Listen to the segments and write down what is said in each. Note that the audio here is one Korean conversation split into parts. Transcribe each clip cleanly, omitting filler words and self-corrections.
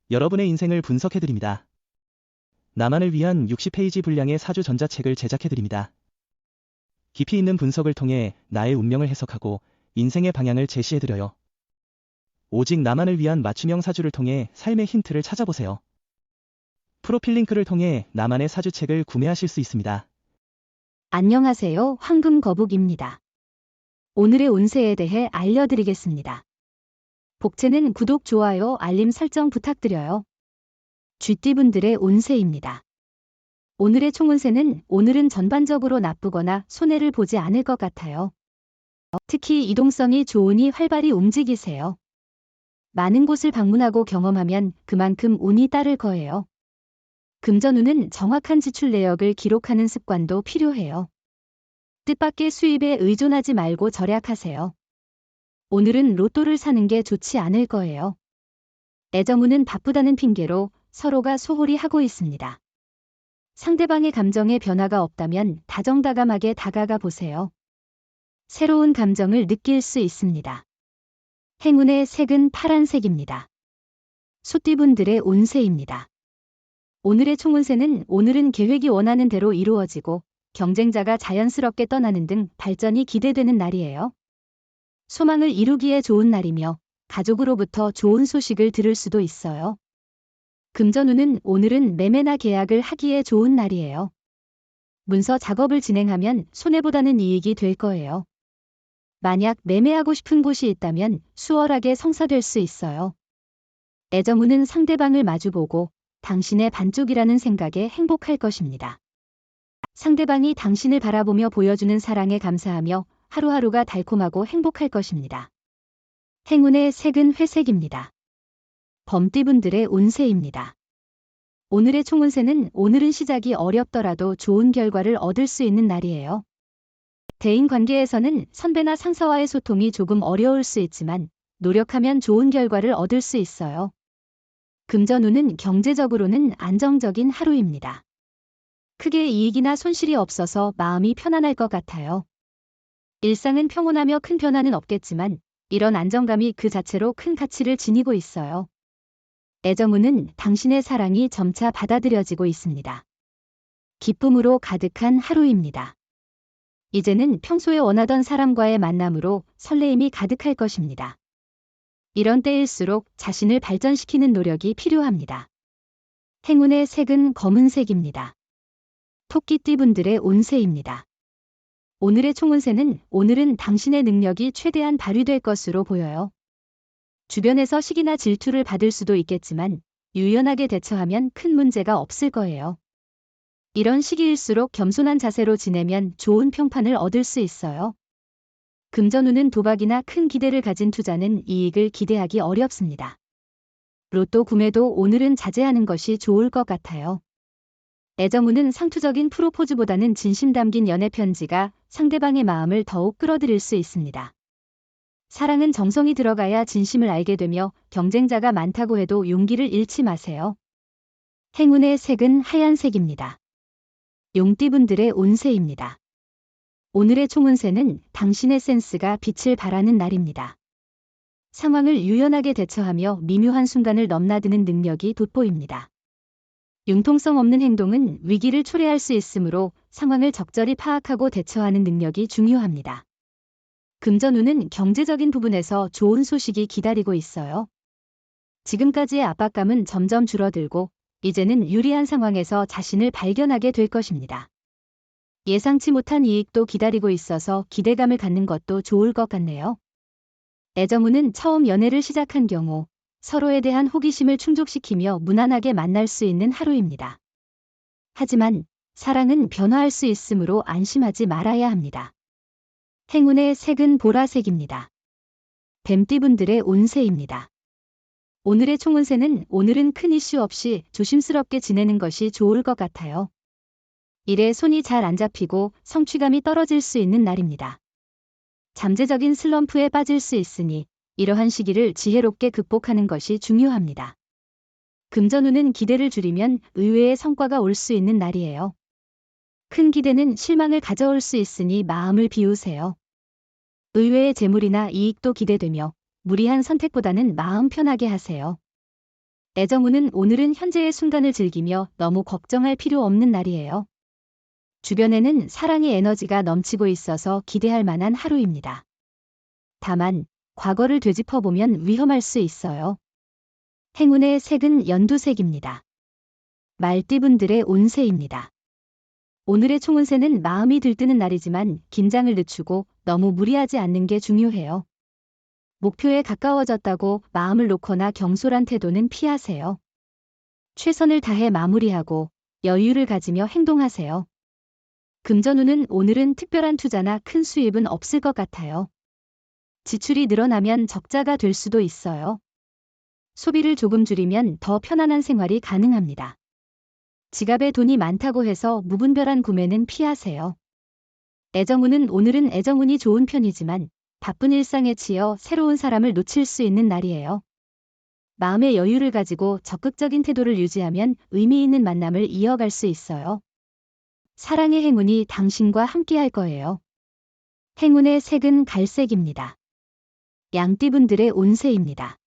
여러분의 인생을 분석해드립니다. 나만을 위한 60페이지 분량의 사주 전자책을 제작해드립니다. 깊이 있는 분석을 통해 나의 운명을 해석하고 인생의 방향을 제시해드려요. 오직 나만을 위한 맞춤형 사주를 통해 삶의 힌트를 찾아보세요. 프로필 링크를 통해 나만의 사주책을 구매하실 수 있습니다. 안녕하세요. 황금거북입니다. 오늘의 운세에 대해 알려드리겠습니다. 복채는 구독, 좋아요, 알림 설정 부탁드려요. 쥐띠분들의 운세입니다. 오늘의 총운세는 오늘은 전반적으로 나쁘거나 손해를 보지 않을 것 같아요. 특히 이동성이 좋으니 활발히 움직이세요. 많은 곳을 방문하고 경험하면 그만큼 운이 따를 거예요. 금전운은 정확한 지출 내역을 기록하는 습관도 필요해요. 뜻밖의 수입에 의존하지 말고 절약하세요. 오늘은 로또를 사는 게 좋지 않을 거예요. 애정운은 바쁘다는 핑계로 서로가 소홀히 하고 있습니다. 상대방의 감정에 변화가 없다면 다정다감하게 다가가 보세요. 새로운 감정을 느낄 수 있습니다. 행운의 색은 파란색입니다. 소띠분들의 운세입니다. 오늘의 총운세는 오늘은 계획이 원하는 대로 이루어지고 경쟁자가 자연스럽게 떠나는 등 발전이 기대되는 날이에요. 소망을 이루기에 좋은 날이며 가족으로부터 좋은 소식을 들을 수도 있어요. 금전운은 오늘은 매매나 계약을 하기에 좋은 날이에요. 문서 작업을 진행하면 손해보다는 이익이 될 거예요. 만약 매매하고 싶은 곳이 있다면 수월하게 성사될 수 있어요. 애정운은 상대방을 마주보고 당신의 반쪽이라는 생각에 행복할 것입니다. 상대방이 당신을 바라보며 보여주는 사랑에 감사하며 하루하루가 달콤하고 행복할 것입니다. 행운의 색은 회색입니다. 범띠분들의 운세입니다. 오늘의 총운세는 오늘은 시작이 어렵더라도 좋은 결과를 얻을 수 있는 날이에요. 대인 관계에서는 선배나 상사와의 소통이 조금 어려울 수 있지만 노력하면 좋은 결과를 얻을 수 있어요. 금전운은 경제적으로는 안정적인 하루입니다. 크게 이익이나 손실이 없어서 마음이 편안할 것 같아요. 일상은 평온하며 큰 변화는 없겠지만 이런 안정감이 그 자체로 큰 가치를 지니고 있어요. 애정운은 당신의 사랑이 점차 받아들여지고 있습니다. 기쁨으로 가득한 하루입니다. 이제는 평소에 원하던 사람과의 만남으로 설레임이 가득할 것입니다. 이런 때일수록 자신을 발전시키는 노력이 필요합니다. 행운의 색은 검은색입니다. 토끼띠분들의 운세입니다. 오늘의 총운세는 오늘은 당신의 능력이 최대한 발휘될 것으로 보여요. 주변에서 시기나 질투를 받을 수도 있겠지만 유연하게 대처하면 큰 문제가 없을 거예요. 이런 시기일수록 겸손한 자세로 지내면 좋은 평판을 얻을 수 있어요. 금전운은 도박이나 큰 기대를 가진 투자는 이익을 기대하기 어렵습니다. 로또 구매도 오늘은 자제하는 것이 좋을 것 같아요. 애정운은 상투적인 프로포즈보다는 진심 담긴 연애 편지가 상대방의 마음을 더욱 끌어들일 수 있습니다. 사랑은 정성이 들어가야 진심을 알게 되며 경쟁자가 많다고 해도 용기를 잃지 마세요. 행운의 색은 하얀색입니다. 용띠분들의 운세입니다. 오늘의 총운세는 당신의 센스가 빛을 발하는 날입니다. 상황을 유연하게 대처하며 미묘한 순간을 넘나드는 능력이 돋보입니다. 융통성 없는 행동은 위기를 초래할 수 있으므로 상황을 적절히 파악하고 대처하는 능력이 중요합니다. 금전운은 경제적인 부분에서 좋은 소식이 기다리고 있어요. 지금까지의 압박감은 점점 줄어들고 이제는 유리한 상황에서 자신을 발견하게 될 것입니다. 예상치 못한 이익도 기다리고 있어서 기대감을 갖는 것도 좋을 것 같네요. 애정운은 처음 연애를 시작한 경우 서로에 대한 호기심을 충족시키며 무난하게 만날 수 있는 하루입니다. 하지만 사랑은 변화할 수 있으므로 안심하지 말아야 합니다. 행운의 색은 보라색입니다. 뱀띠분들의 운세입니다. 오늘의 총운세는 오늘은 큰 이슈 없이 조심스럽게 지내는 것이 좋을 것 같아요. 일에 손이 잘 안 잡히고 성취감이 떨어질 수 있는 날입니다. 잠재적인 슬럼프에 빠질 수 있으니 이러한 시기를 지혜롭게 극복하는 것이 중요합니다. 금전운은 기대를 줄이면 의외의 성과가 올 수 있는 날이에요. 큰 기대는 실망을 가져올 수 있으니 마음을 비우세요. 의외의 재물이나 이익도 기대되며 무리한 선택보다는 마음 편하게 하세요. 애정운은 오늘은 현재의 순간을 즐기며 너무 걱정할 필요 없는 날이에요. 주변에는 사랑의 에너지가 넘치고 있어서 기대할 만한 하루입니다. 다만, 과거를 되짚어보면 위험할 수 있어요. 행운의 색은 연두색입니다. 말띠분들의 운세입니다. 오늘의 총운세는 마음이 들뜨는 날이지만 긴장을 늦추고 너무 무리하지 않는 게 중요해요. 목표에 가까워졌다고 마음을 놓거나 경솔한 태도는 피하세요. 최선을 다해 마무리하고 여유를 가지며 행동하세요. 금전운은 오늘은 특별한 투자나 큰 수입은 없을 것 같아요. 지출이 늘어나면 적자가 될 수도 있어요. 소비를 조금 줄이면 더 편안한 생활이 가능합니다. 지갑에 돈이 많다고 해서 무분별한 구매는 피하세요. 애정운은 오늘은 애정운이 좋은 편이지만 바쁜 일상에 치여 새로운 사람을 놓칠 수 있는 날이에요. 마음의 여유를 가지고 적극적인 태도를 유지하면 의미 있는 만남을 이어갈 수 있어요. 사랑의 행운이 당신과 함께할 거예요. 행운의 색은 갈색입니다. 양띠분들의 운세입니다.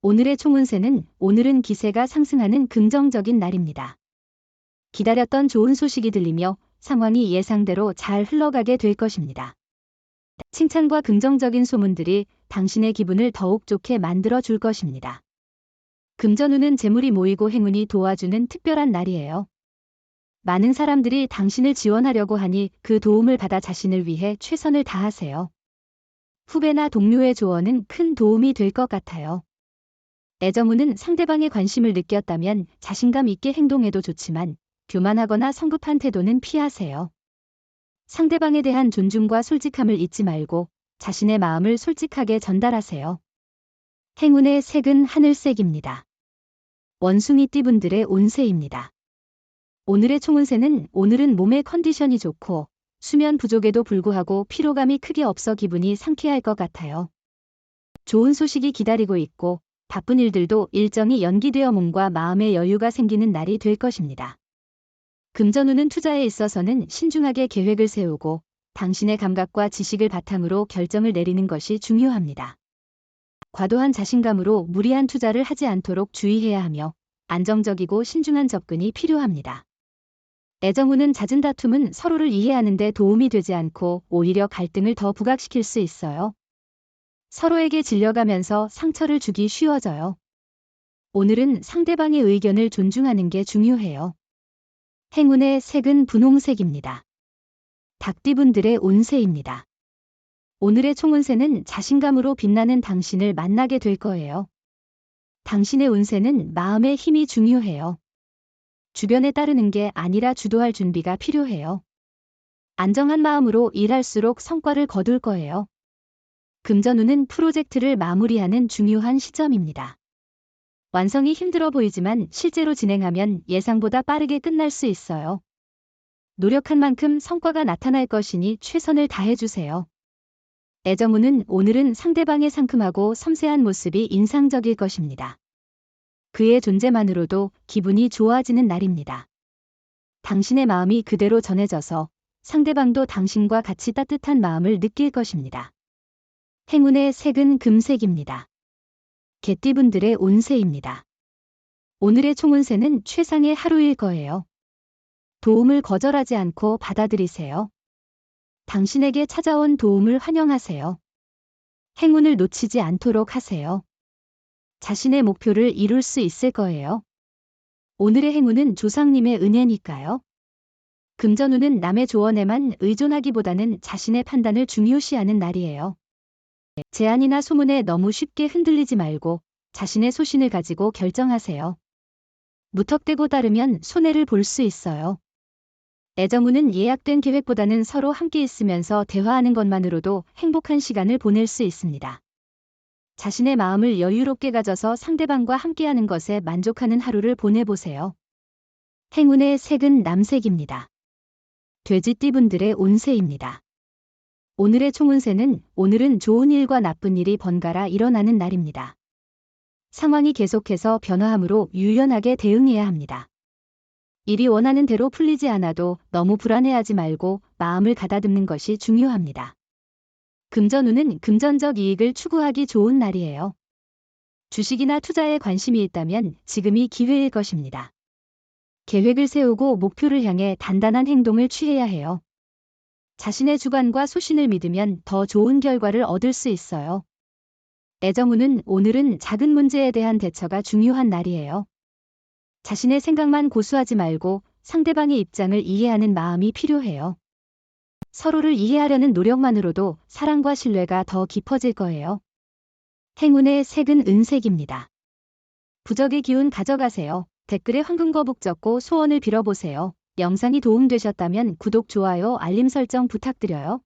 오늘의 총운세는 오늘은 기세가 상승하는 긍정적인 날입니다. 기다렸던 좋은 소식이 들리며 상황이 예상대로 잘 흘러가게 될 것입니다. 칭찬과 긍정적인 소문들이 당신의 기분을 더욱 좋게 만들어 줄 것입니다. 금전운은 재물이 모이고 행운이 도와주는 특별한 날이에요. 많은 사람들이 당신을 지원하려고 하니 그 도움을 받아 자신을 위해 최선을 다하세요. 후배나 동료의 조언은 큰 도움이 될 것 같아요. 애정운은 상대방의 관심을 느꼈다면 자신감 있게 행동해도 좋지만 교만하거나 성급한 태도는 피하세요. 상대방에 대한 존중과 솔직함을 잊지 말고 자신의 마음을 솔직하게 전달하세요. 행운의 색은 하늘색입니다. 원숭이띠분들의 운세입니다. 오늘의 총운세는 오늘은 몸의 컨디션이 좋고 수면 부족에도 불구하고 피로감이 크게 없어 기분이 상쾌할 것 같아요. 좋은 소식이 기다리고 있고 바쁜 일들도 일정이 연기되어 몸과 마음의 여유가 생기는 날이 될 것입니다. 금전운은 투자에 있어서는 신중하게 계획을 세우고 당신의 감각과 지식을 바탕으로 결정을 내리는 것이 중요합니다. 과도한 자신감으로 무리한 투자를 하지 않도록 주의해야 하며 안정적이고 신중한 접근이 필요합니다. 애정운은 잦은 다툼은 서로를 이해하는 데 도움이 되지 않고 오히려 갈등을 더 부각시킬 수 있어요. 서로에게 질려가면서 상처를 주기 쉬워져요. 오늘은 상대방의 의견을 존중하는 게 중요해요. 행운의 색은 분홍색입니다. 닭띠분들의 운세입니다. 오늘의 총운세는 자신감으로 빛나는 당신을 만나게 될 거예요. 당신의 운세는 마음의 힘이 중요해요. 주변에 따르는 게 아니라 주도할 준비가 필요해요. 안정한 마음으로 일할수록 성과를 거둘 거예요. 금전운은 프로젝트를 마무리하는 중요한 시점입니다. 완성이 힘들어 보이지만 실제로 진행하면 예상보다 빠르게 끝날 수 있어요. 노력한 만큼 성과가 나타날 것이니 최선을 다해주세요. 애정운은 오늘은 상대방의 상큼하고 섬세한 모습이 인상적일 것입니다. 그의 존재만으로도 기분이 좋아지는 날입니다. 당신의 마음이 그대로 전해져서 상대방도 당신과 같이 따뜻한 마음을 느낄 것입니다. 행운의 색은 금색입니다. 개띠분들의 운세입니다. 오늘의 총운세는 최상의 하루일 거예요. 도움을 거절하지 않고 받아들이세요. 당신에게 찾아온 도움을 환영하세요. 행운을 놓치지 않도록 하세요. 자신의 목표를 이룰 수 있을 거예요. 오늘의 행운은 조상님의 은혜니까요. 금전운은 남의 조언에만 의존하기보다는 자신의 판단을 중요시하는 날이에요. 제안이나 소문에 너무 쉽게 흔들리지 말고 자신의 소신을 가지고 결정하세요. 무턱대고 따르면 손해를 볼 수 있어요. 애정운은 예약된 계획보다는 서로 함께 있으면서 대화하는 것만으로도 행복한 시간을 보낼 수 있습니다. 자신의 마음을 여유롭게 가져서 상대방과 함께하는 것에 만족하는 하루를 보내보세요. 행운의 색은 남색입니다. 돼지띠분들의 운세입니다. 오늘의 총운세는 오늘은 좋은 일과 나쁜 일이 번갈아 일어나는 날입니다. 상황이 계속해서 변화하므로 유연하게 대응해야 합니다. 일이 원하는 대로 풀리지 않아도 너무 불안해하지 말고 마음을 가다듬는 것이 중요합니다. 금전운은 금전적 이익을 추구하기 좋은 날이에요. 주식이나 투자에 관심이 있다면 지금이 기회일 것입니다. 계획을 세우고 목표를 향해 단단한 행동을 취해야 해요. 자신의 주관과 소신을 믿으면 더 좋은 결과를 얻을 수 있어요. 애정운은 오늘은 작은 문제에 대한 대처가 중요한 날이에요. 자신의 생각만 고수하지 말고 상대방의 입장을 이해하는 마음이 필요해요. 서로를 이해하려는 노력만으로도 사랑과 신뢰가 더 깊어질 거예요. 행운의 색은 은색입니다. 부적의 기운 가져가세요. 댓글에 황금거북 적고 소원을 빌어보세요. 영상이 도움되셨다면 구독, 좋아요, 알림 설정 부탁드려요.